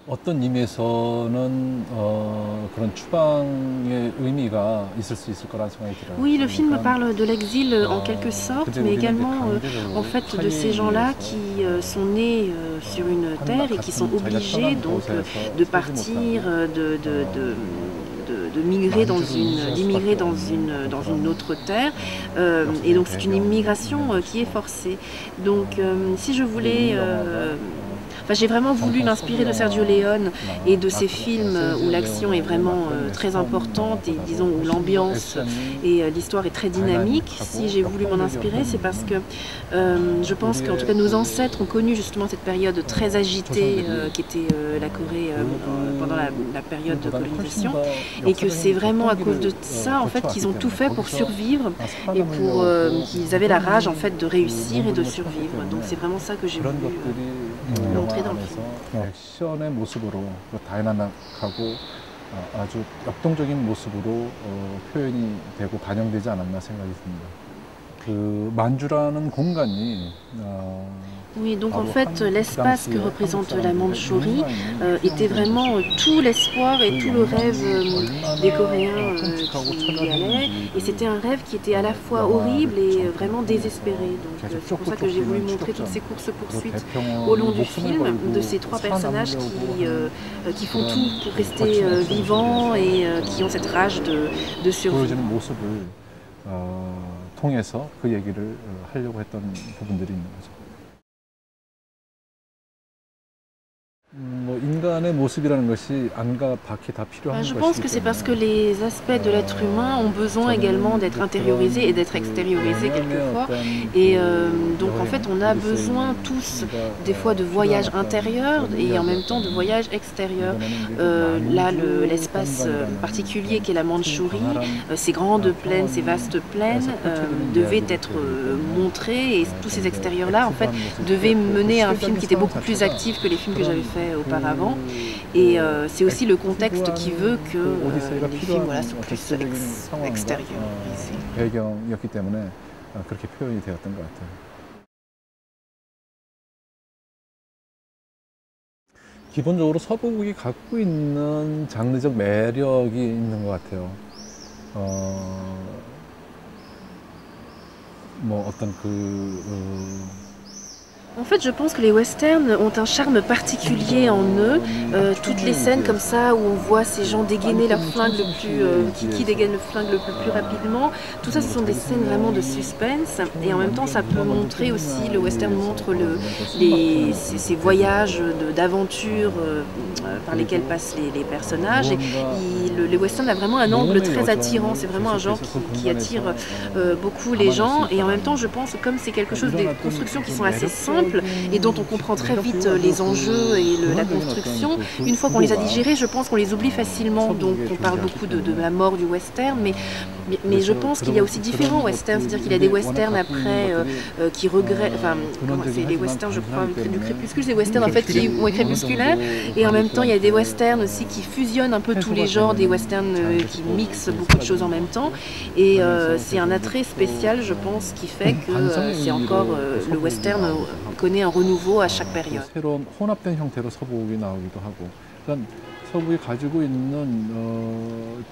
어떤 의미에서는 그런 추방의 의미가 있을 수 있을 거라는 생각이 들어요. Oui, le film 그러니까 parle de l'exil en quelque sorte, 근데 mais 우리는 이제 également 강제적으로 en fait de ces 살기 gens-là 위해서 qui sont nés sur une terre et qui sont 같은 자기가 obligés 태어난 donc 곳에서 de 살지 partir, 못하고 de migrer 만주를 d'immigrer 수밖에 없는 dans 어떤 une 그런 autre terre. Et 역사적인 donc c'est une 배경이 immigration 있는 qui est 것이고 forcée. Donc si je 근데 이 voulais 영화가 enfin, j'ai vraiment voulu 정통 서부 m'inspirer de Sergio Leone et de ces films où 세르지오 l'action est 레오네의 vraiment 막던 très 웨스턴 importante et disons 영화보다도 où 훨씬 더 l'ambiance 액션이 et l'histoire est très dynamique. Si 다이나믹하고 j'ai voulu m'en inspirer, c'est 역동적이었던 parce que 이유는 je pense qu'en tout 우리의 cas nos 그 ancêtres ont connu justement cette période très agitée 조상들이 qui était la Corée pendant la période de 그보다는 훨씬 colonisation, 더 et que c'est 역사적인 vraiment à cause de 격동기를 ça en fait qu'ils ont 거쳐왔기 tout 때문에 fait pour 거기서 survivre et pour 살아남으려고 qu'ils avaient la rage en fait de réussir et de 몸부림을 쳤기 survivre. Donc 때문에 c'est vraiment ça que j'ai 그런 voulu 것들이 montrer 영화 dans le 안에서 film. 액션의 모습으로 다이나믹하고 아주 역동적인 모습으로 표현이 되고 반영되지 않았나 생각이 듭니다. 그 만주라는 공간이 Oui, donc en fait, l'espace que représente la Mandchourie était vraiment tout l'espoir et tout le rêve des Coréens qui y allaient. Et c'était un rêve qui était à la fois horrible et vraiment désespéré. Donc c'est pour ça que j'ai voulu montrer toutes ces courses-poursuites au long du film, de ces trois personnages qui font tout pour rester vivants et qui ont cette rage de survie. 보여지는 모습을 통해서 그 얘기를 하려고 했던 부분들이 있는 거죠. 뭐 인간의 모습이라는 것이 안과 밖이 다 필요한 Je pense que 것이기 c'est parce que 때문에 les aspects de l'être humain ont besoin également d'être intériorisés et d'être extériorisés quelquefois. Et donc en fait on a besoin tous des fois de voyages intérieurs et en même temps de voyages extérieurs. Là l'espace particulier qu'est la Mandchourie, ces grandes plaines, ces vastes plaines devaient être montrés et tous ces extérieurs-là en fait devaient mener à un film qui était beaucoup plus actif que les films que j'avais fait auparavant. Et c'est aussi le contexte qui veut que les films voilà, soient plus extériorisés. 배경이었기 때문에 그렇게 표현이 되었던 것 같아요. 기본적으로 서부극이 갖고 있는 장르적 매력이 있는 것 같아요. 뭐 어떤 En fait, je pense que les westerns ont un charme particulier en eux. Toutes les scènes comme ça où on voit ces gens dégainer leur flingue qui dégaine le flingue le plus rapidement, tout ça, ce sont des scènes vraiment de suspense. Et en même temps, ça peut montrer aussi, le western montre ces voyages d'aventure par lesquels passent les personnages. Et les westerns a vraiment un angle très attirant. C'est vraiment un genre qui attire beaucoup les gens. Et en même temps, je pense que comme c'est quelque chose, des constructions qui sont assez simples, et dont on comprend très vite les enjeux et la construction. Une fois qu'on les a digérés, je pense qu'on les oublie facilement. Donc on parle beaucoup de la mort du western, mais je pense qu'il y a aussi différents westerns. C'est-à-dire qu'il y a des westerns après qui regrettent, enfin, c'est les westerns, je crois, du crépuscule, c'est des westerns en fait qui ont été crépusculaires, et en même temps il y a des westerns aussi qui fusionnent un peu tous les genres, des westerns qui mixent beaucoup de choses en même temps, et c'est un attrait spécial, je pense, qui fait que c'est encore le western connaît un renouveau à chaque période. 새로운 혼합된 형태로 서부극이 나오기도 하고, 그러니까 서부극이 가지고 있는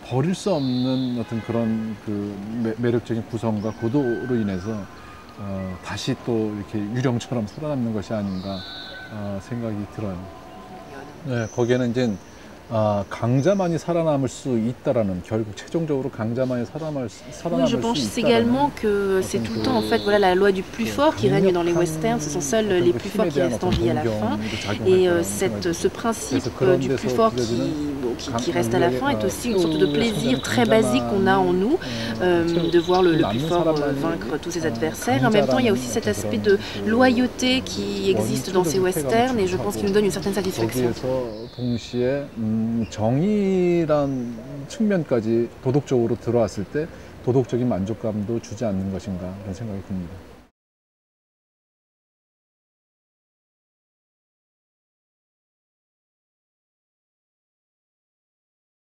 버릴 수 없는 어떤 그런 그 매력적인 구성과 고도로 인해서 다시 또 이렇게 유령처럼 살아남는 것이 아닌가 생각이 들어요. 네, 거기에는 이제 강자만이 살아남을 수 있다라는, 결국 최종적으로 강자만이 살아남을 수 Oui, je pense également que c'est tout le temps en fait voilà la loi du plus fort qui règne dans les westerns. Ce sont seuls les plus forts qui restent en vie à la fin. Et ce principe du plus fort qui reste à la fin est aussi une sorte de plaisir très basique qu'on a en nous, de voir le plus fort vaincre tous ses adversaires. En même temps, il y a aussi cet aspect de loyauté qui existe dans ces westerns et je pense qu'il nous donne une certaine satisfaction. 정의란 측면까지 도덕적으로 들어왔을 때 도덕적인 만족감도 주지 않는 것인가 그런 생각이 듭니다.